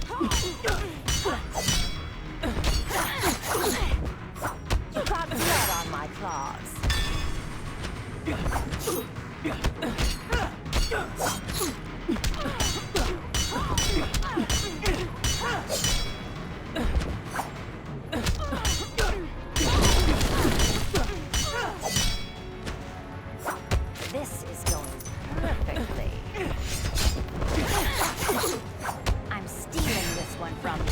You got blood on my claws. This is going perfectly. I'm stealing this one from you.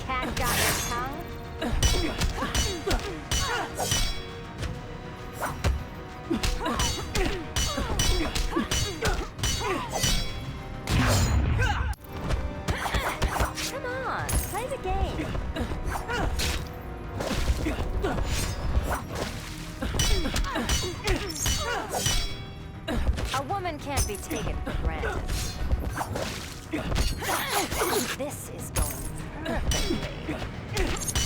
Cat got your tongue? Come on, play the game. A woman can't be taken for granted. This is going perfectly.